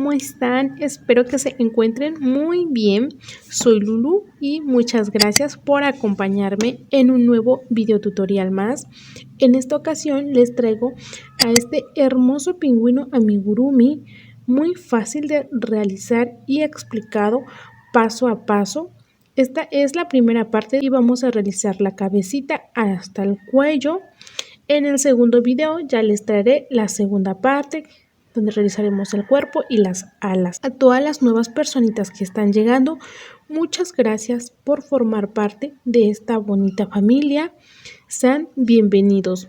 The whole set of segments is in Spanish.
¿cómo están? Espero que se encuentren muy bien. Soy Lulu y muchas gracias por acompañarme en un nuevo video tutorial más. En esta ocasión les traigo a este hermoso pingüino amigurumi, muy fácil de realizar y explicado paso a paso. Esta es la primera parte y vamos a realizar la cabecita hasta el cuello. En el segundo video ya les traeré la segunda parte, donde realizaremos el cuerpo y las alas. A todas las nuevas personitas que están llegando, muchas gracias por formar parte de esta bonita familia. Sean bienvenidos.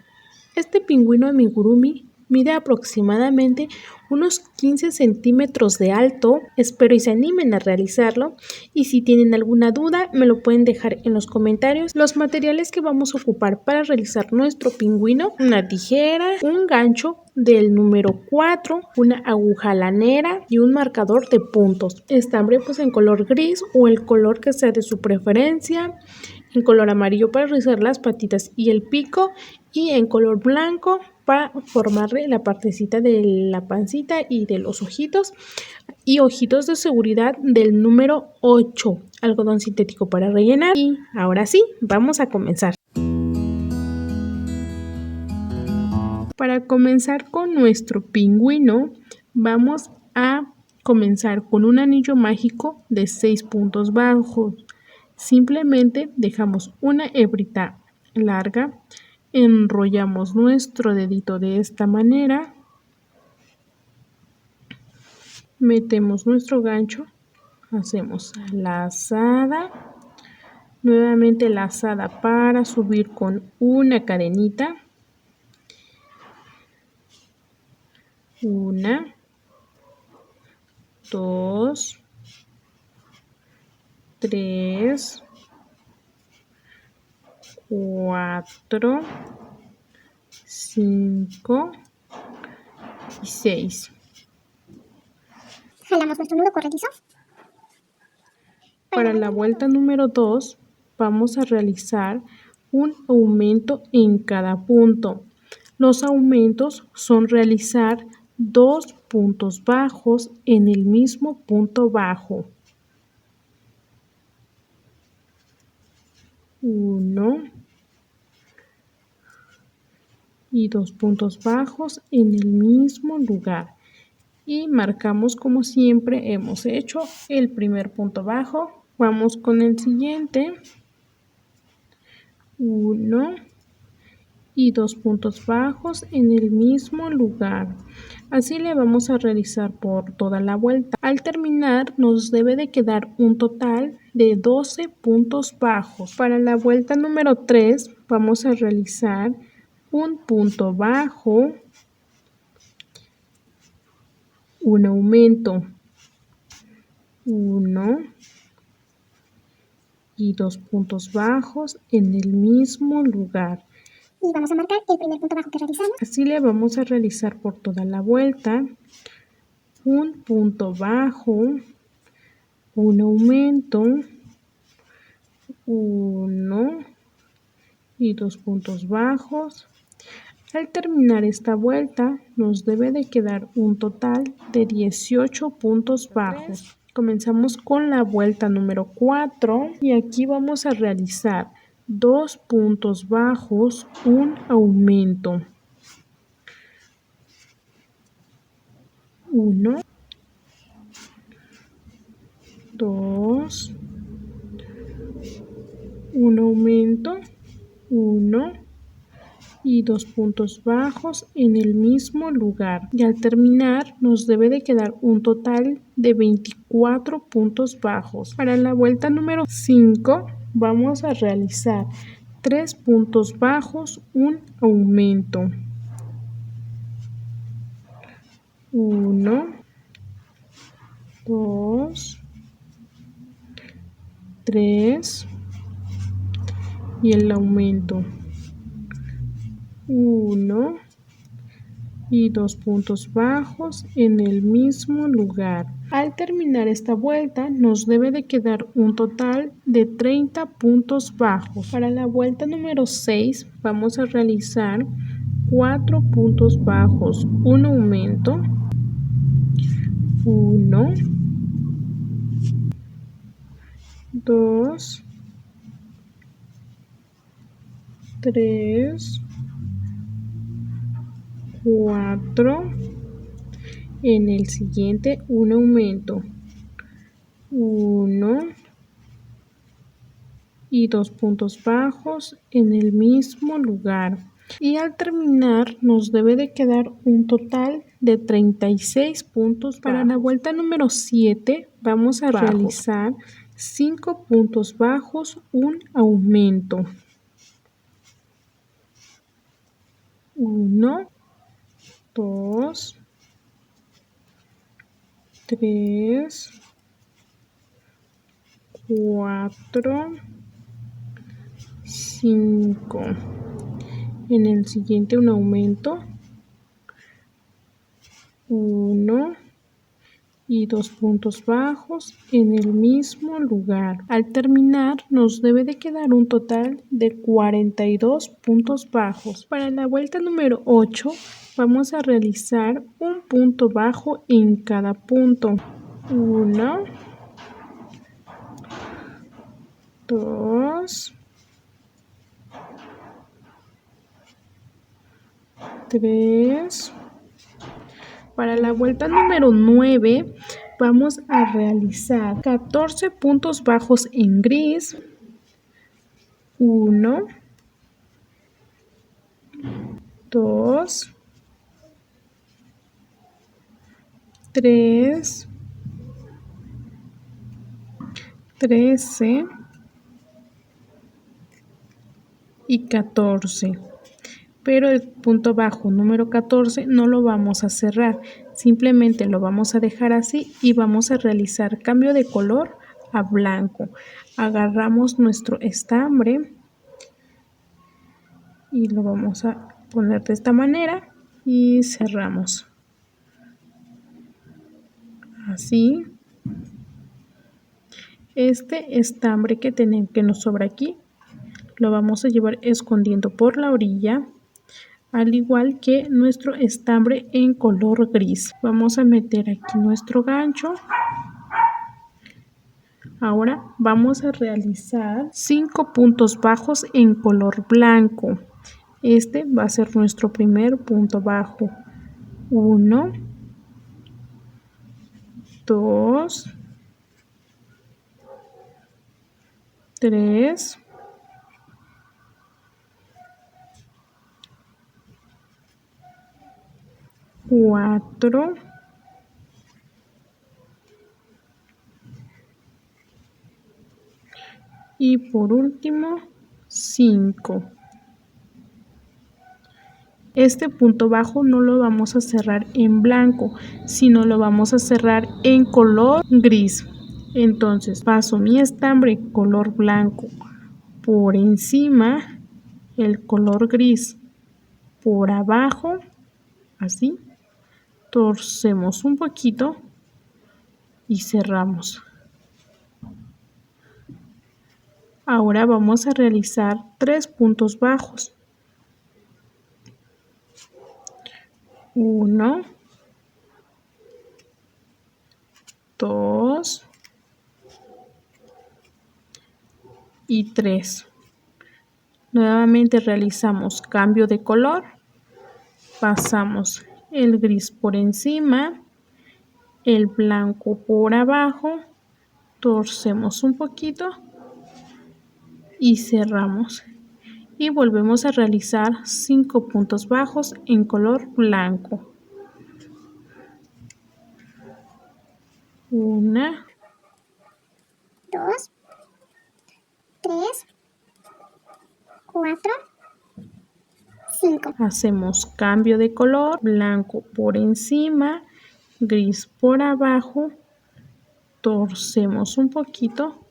Este pingüino amigurumi mide aproximadamente unos 15 centímetros de alto. Espero y se animen a realizarlo, y si tienen alguna duda me lo pueden dejar en los comentarios. Los materiales que vamos a ocupar para realizar nuestro pingüino: una tijera, un gancho del número 4, una aguja lanera y un marcador de puntos. Estambre pues en color gris o el color que sea de su preferencia, en color amarillo para realizar las patitas y el pico, y en color blanco para formarle la partecita de la pancita y de los ojitos, y ojitos de seguridad del número 8, algodón sintético para rellenar. Y ahora sí, vamos a comenzar. Para comenzar con nuestro pingüino, vamos a comenzar con un anillo mágico de 6 puntos bajos. Simplemente dejamos una hebrita larga, enrollamos nuestro dedito de esta manera, metemos nuestro gancho, hacemos lazada, nuevamente lazada para subir con una cadenita, una, 2, 3, 4, 5 y 6. Jalamos nuestro nudo corredizo. Para la vuelta número 2 vamos a realizar un aumento en cada punto. Los aumentos son realizar 2 puntos bajos en el mismo punto bajo. 1 y 2 puntos bajos en el mismo lugar, y marcamos como siempre hemos hecho el primer punto bajo. Vamos con el siguiente, 1 y 2 puntos bajos en el mismo lugar. Así le vamos a realizar por toda la vuelta. Al terminar nos debe de quedar un total de 12 puntos bajos. Para la vuelta número 3 vamos a realizar un punto bajo, un aumento, 1 y 2 puntos bajos en el mismo lugar. Y vamos a marcar el primer punto bajo que realizamos. Así le vamos a realizar por toda la vuelta. Un punto bajo, un aumento, 1 y 2 puntos bajos. Al terminar esta vuelta nos debe de quedar un total de 18 puntos bajos. Comenzamos con la vuelta número 4 y aquí vamos a realizar 2 puntos bajos, un aumento, 1, 2, un aumento, 1 y 2 puntos bajos en el mismo lugar, y al terminar nos debe de quedar un total de 24 puntos bajos. Para la vuelta número 5 vamos a realizar 3 puntos bajos, un aumento, 1, 2, 3 y el aumento, 1 y 2 puntos bajos en el mismo lugar. Al terminar esta vuelta nos debe de quedar un total de 30 puntos bajos. Para la vuelta número 6 vamos a realizar 4 puntos bajos, un aumento, 1, 2, 3, 4. En el siguiente un aumento. 1 y 2 puntos bajos en el mismo lugar. Y al terminar nos debe de quedar un total de 36 puntos. Para la vuelta número 7 vamos a realizar 5 puntos bajos, un aumento. 1, 2, 3, 4, 5. En el siguiente un aumento. 1 y 2 puntos bajos en el mismo lugar. Al terminar nos debe de quedar un total de 42 puntos bajos. Para la vuelta número 8 vamos a realizar un punto bajo en cada punto. 1, 2, 3. Para la vuelta número 9 vamos a realizar 14 puntos bajos en gris. 1, 2, 3, 13 y 14. Pero el punto bajo número 14 no lo vamos a cerrar, simplemente lo vamos a dejar así y vamos a realizar cambio de color a blanco. Agarramos nuestro estambre y lo vamos a poner de esta manera y cerramos. Así. Este estambre que nos sobra aquí lo vamos a llevar escondiendo por la orilla, al igual que nuestro estambre en color gris. Vamos a meter aquí nuestro gancho. Ahora vamos a realizar 5 puntos bajos en color blanco. Este va a ser nuestro primer punto bajo. 1, 2, 3, 4, y por último 5. Este punto bajo no lo vamos a cerrar en blanco, sino lo vamos a cerrar en color gris. Entonces paso mi estambre color blanco por encima, el color gris por abajo, así, torcemos un poquito y cerramos. Ahora vamos a realizar 3 puntos bajos. 1, 2 y 3. Nuevamente realizamos cambio de color, pasamos el gris por encima, el blanco por abajo, torcemos un poquito y cerramos. Y volvemos a realizar 5 puntos bajos en color blanco. 1, 2, 3, 4, 5. Hacemos cambio de color, blanco por encima, gris por abajo, torcemos un poquito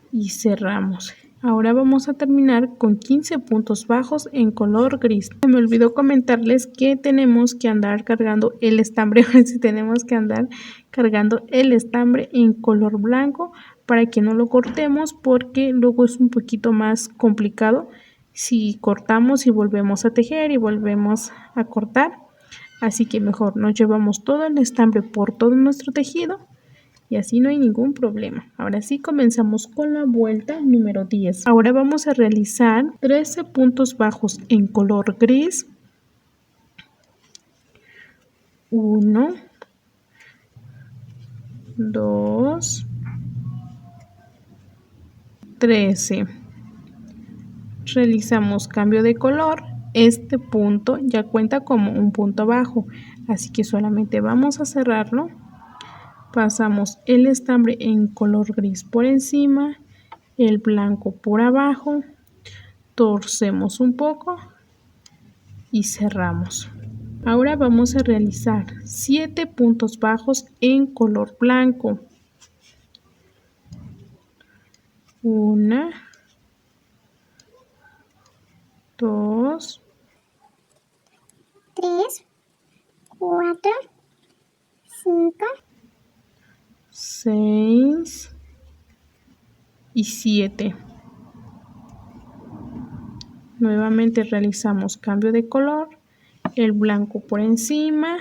y cerramos. Ahora vamos a terminar con 15 puntos bajos en color gris. Se me olvidó comentarles que tenemos que andar cargando el estambre, tenemos que andar cargando el estambre en color blanco para que no lo cortemos, porque luego es un poquito más complicado si cortamos y volvemos a tejer y volvemos a cortar. Así que mejor nos llevamos todo el estambre por todo nuestro tejido y así no hay ningún problema. Ahora sí comenzamos con la vuelta número 10. Ahora vamos a realizar 13 puntos bajos en color gris. 1, 2, 13. Realizamos cambio de color. Este punto ya cuenta como un punto bajo, así que solamente vamos a cerrarlo. Pasamos el estambre en color gris por encima, el blanco por abajo, torcemos un poco y cerramos. Ahora vamos a realizar 7 puntos bajos en color blanco. 1, 2, 3, 4, 5, 6 y 7. Nuevamente realizamos cambio de color, el blanco por encima,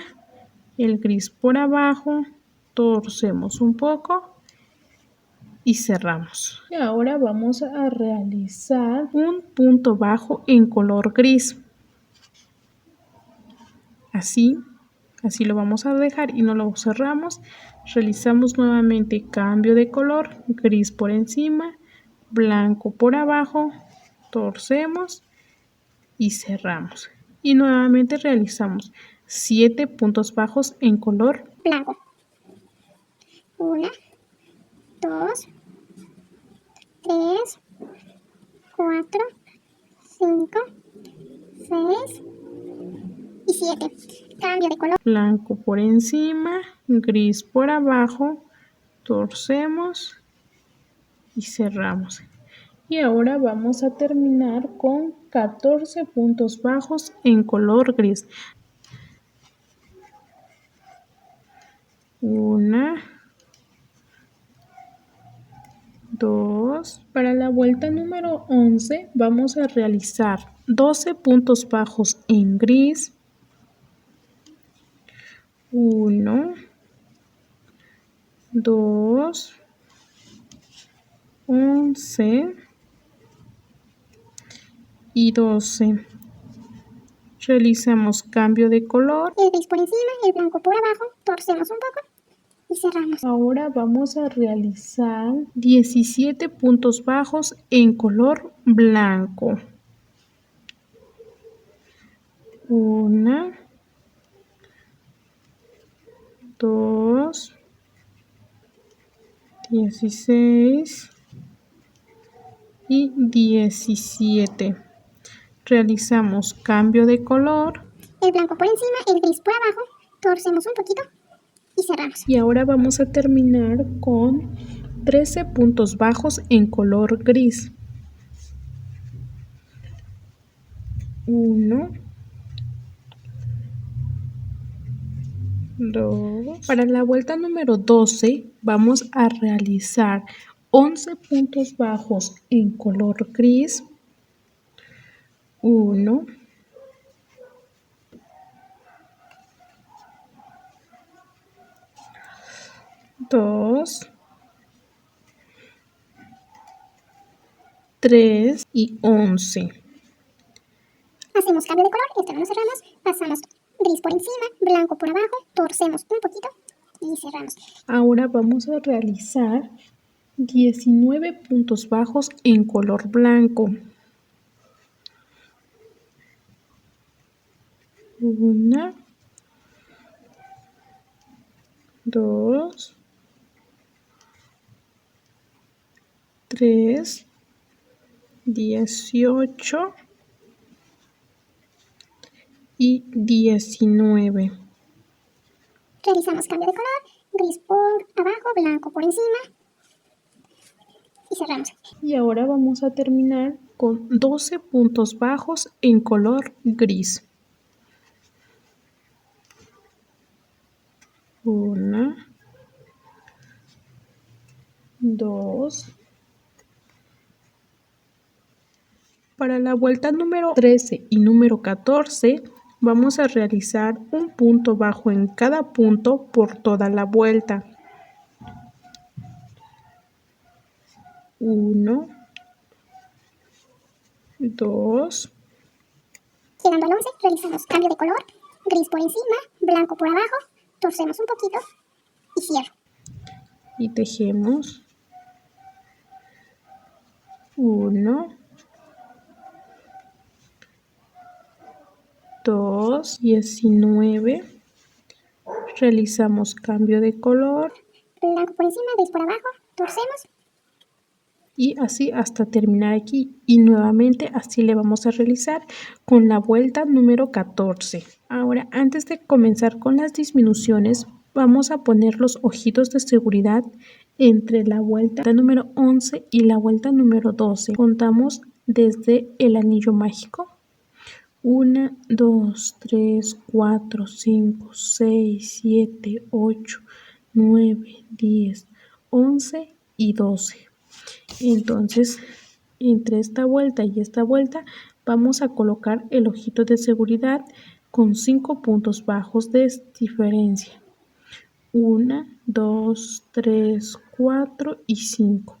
el gris por abajo, torcemos un poco y cerramos. Y ahora vamos a realizar un punto bajo en color gris. Así lo vamos a dejar y no lo cerramos. Realizamos nuevamente cambio de color, gris por encima, blanco por abajo, torcemos y cerramos. Y nuevamente realizamos 7 puntos bajos en color blanco. 1, 2, 3, 4, 5, 6 y 7. Cambio de color. Blanco por encima, gris por abajo, torcemos y cerramos. Y ahora vamos a terminar con 14 puntos bajos en color gris. 1, 2. Para la vuelta número 11 vamos a realizar 12 puntos bajos en gris. 1, 2, 11 y 12. Realizamos cambio de color. El gris por encima, el blanco por abajo, torcemos un poco y cerramos. Ahora vamos a realizar 17 puntos bajos en color blanco. 1, 2, 16 y 17. Realizamos cambio de color. El blanco por encima, el gris por abajo, torcemos un poquito y cerramos. Y ahora vamos a terminar con 13 puntos bajos en color gris. 1, 2. Para la vuelta número 12 vamos a realizar 11 puntos bajos en color gris. 1, 2, 3 y 11. Hacemos cambio de color, esto no lo cerramos, pasamos gris por encima, blanco por abajo, torcemos un poquito y cerramos. Ahora vamos a realizar 19 puntos bajos en color blanco. 1, 2, 3, 18 y 19. Realizamos cambio de color, gris por abajo, blanco por encima y cerramos. Y ahora vamos a terminar con 12 puntos bajos en color gris. 1, 2. Para la vuelta número 13 y número 14 Vamos a realizar un punto bajo en cada punto por toda la vuelta. 1, 2. Llegando al 11, realizamos cambio de color, gris por encima, blanco por abajo, torcemos un poquito y cierro. Y tejemos 1, 2, 19. Realizamos cambio de color. Blanco por encima, gris por abajo, torcemos. Y así hasta terminar aquí. Y nuevamente así le vamos a realizar con la vuelta número 14. Ahora, antes de comenzar con las disminuciones, vamos a poner los ojitos de seguridad entre la vuelta número 11 y la vuelta número 12. Contamos desde el anillo mágico. 1, 2, 3, 4, 5, 6, 7, 8, 9, 10, 11 y 12. Entonces, entre esta vuelta y esta vuelta, vamos a colocar el ojito de seguridad con 5 puntos bajos de diferencia. 1, 2, 3, 4 y 5.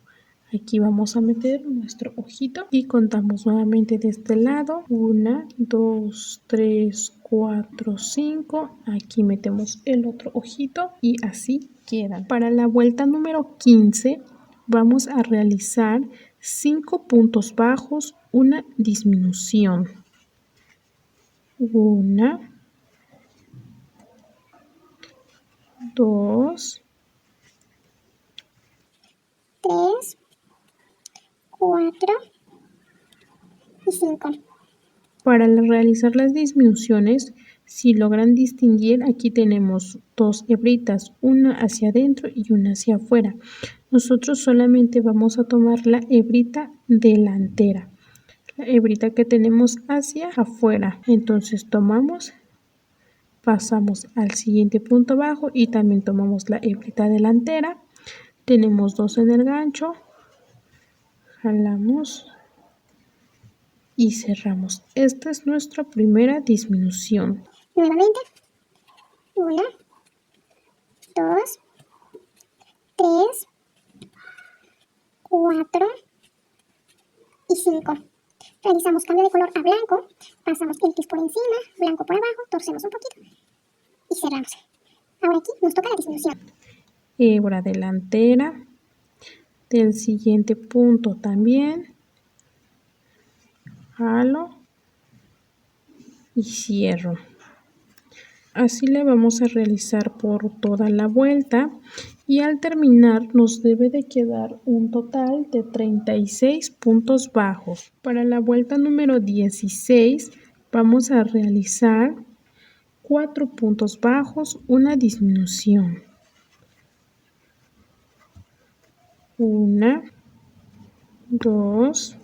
Aquí vamos a meter nuestro ojito y contamos nuevamente de este lado. 1, 2, 3, 4, 5. Aquí metemos el otro ojito y así quedan. Para la vuelta número 15 vamos a realizar 5 puntos bajos, una disminución. 1, 2, 3, 4 y 5. Para realizar las disminuciones, si logran distinguir, aquí tenemos dos hebritas, una hacia adentro y una hacia afuera. Nosotros solamente vamos a tomar la hebrita delantera, la hebrita que tenemos hacia afuera. Entonces tomamos, pasamos al siguiente punto bajo y también tomamos la hebrita delantera. Tenemos dos en el gancho, jalamos y cerramos. Esta es nuestra primera disminución. Nuevamente, 1, 2, 3, 4 y 5. Realizamos cambio de color a blanco, pasamos el gris por encima, blanco por abajo, torcemos un poquito y cerramos. Ahora aquí nos toca la disminución. Hebra delantera del siguiente punto también, jalo y cierro. Así le vamos a realizar por toda la vuelta y al terminar nos debe de quedar un total de 36 puntos bajos. Para la vuelta número 16 vamos a realizar 4 puntos bajos, una disminución. 1, 2,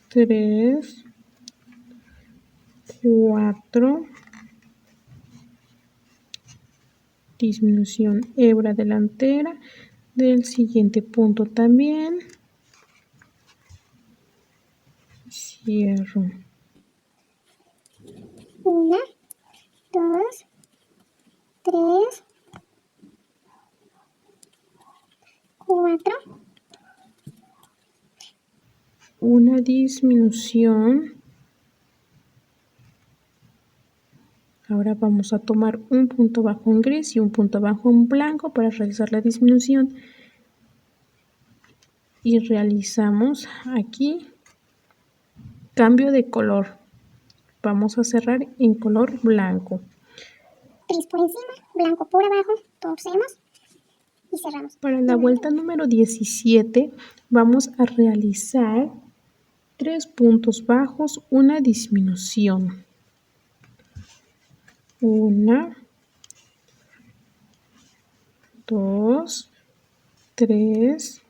3, 4, disminución, hebra delantera del siguiente punto también, cierro. 1, 2, 3, 4. Una disminución. Ahora vamos a tomar un punto bajo en gris y un punto bajo en blanco para realizar la disminución. Y realizamos aquí cambio de color. Vamos a cerrar en color blanco. Gris por encima, blanco por abajo, torcemos y cerramos. Para la vuelta número 17 vamos a realizar 3 puntos bajos, una disminución. 1, 2, 3,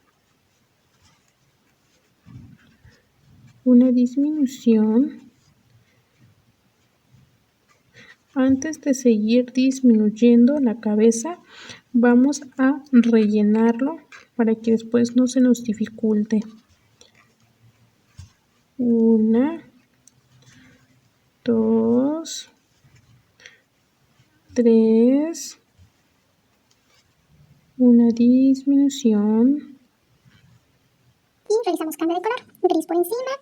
una disminución. Antes de seguir disminuyendo la cabeza, vamos a rellenarlo para que después no se nos dificulte. 1, 2, 3, una disminución. Y realizamos cambio de color, gris por encima,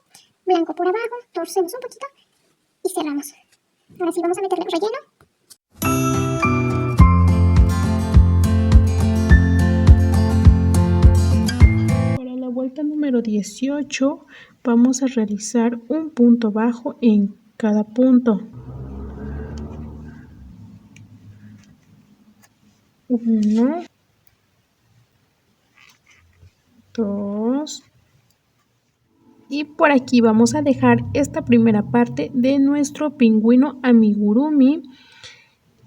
blanco por abajo, torcemos un poquito y cerramos. Ahora sí vamos a meterle relleno. Para la vuelta número 18 vamos a realizar un punto bajo en cada punto. 1, 2. Y por aquí vamos a dejar esta primera parte de nuestro pingüino amigurumi.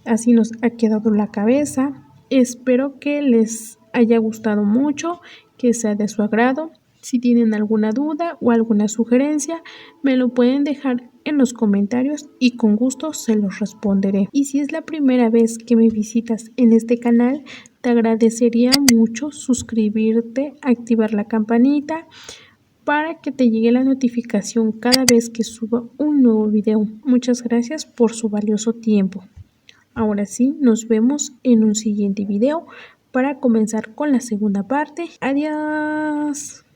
Así nos ha quedado la cabeza. Espero que les haya gustado mucho, que sea de su agrado. Si tienen alguna duda o alguna sugerencia, me lo pueden dejar en los comentarios y con gusto se los responderé. Y si es la primera vez que me visitas en este canal, te agradecería mucho suscribirte, activar la campanita para que te llegue la notificación cada vez que suba un nuevo video. Muchas gracias por su valioso tiempo. Ahora sí, nos vemos en un siguiente video para comenzar con la segunda parte. Adiós.